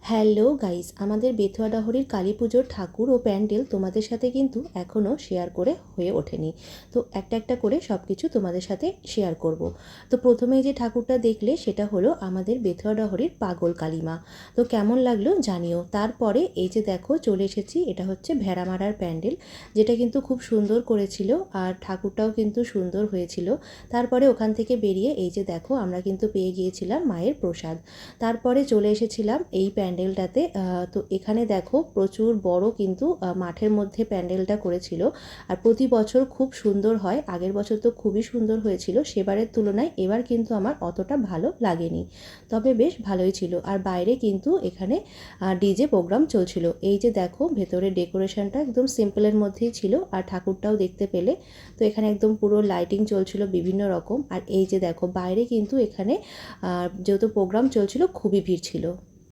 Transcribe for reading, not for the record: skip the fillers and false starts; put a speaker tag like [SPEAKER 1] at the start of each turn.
[SPEAKER 1] Hello guys, আমাদের বেথুয়াডাহরির কালী পুজোর ঠাকুর ও প্যান্ডেল তোমাদের সাথে কিন্তু এখনও শেয়ার করে হয়ে ওঠেনি। তো একটা একটা করে সব কিছু তোমাদের সাথে শেয়ার করব। তো প্রথমেই যে ঠাকুরটা দেখলে সেটা হলো আমাদের বেথুয়াডাহরির পাগল কালীমা। তো কেমন লাগলো জানিও। তারপরে এই যে দেখো চলে এসেছি, এটা হচ্ছে ভেড়ামারার প্যান্ডেল, যেটা কিন্তু খুব সুন্দর করেছিল আর ঠাকুরটাও কিন্তু সুন্দর হয়েছিল। তারপরে ওখান থেকে বেরিয়ে এই যে দেখো আমরা কিন্তু পেয়ে গিয়েছিলাম মায়ের প্রসাদ। তারপরে চলে এসেছিলাম এই প্যান্ডেলটাতে। তো এখানে দেখো প্রচুর বড় কিন্তু মাঠের মধ্যে প্যান্ডেলটা করেছিল। আর প্রতি বছর খুব সুন্দর হয়, আগের বছর তো খুবই সুন্দর হয়েছিল, সেবারের তুলনায় এবার কিন্তু আমার অতটা ভালো লাগেনি, তবে বেশ ভালোই ছিল। আর বাইরে কিন্তু এখানে ডিজে প্রোগ্রাম চলছিল। এই যে দেখো ভেতরে ডেকোরেশনটা একদম সিম্পলের মধ্যেই ছিল, আর ঠাকুরটাও দেখতে পেলে। তো এখানে একদম পুরো লাইটিং চলছিল বিভিন্ন রকম। আর এই যে দেখো বাইরে কিন্তু এখানে যেহেতু প্রোগ্রাম চলছিল খুবই ভিড় ছিল।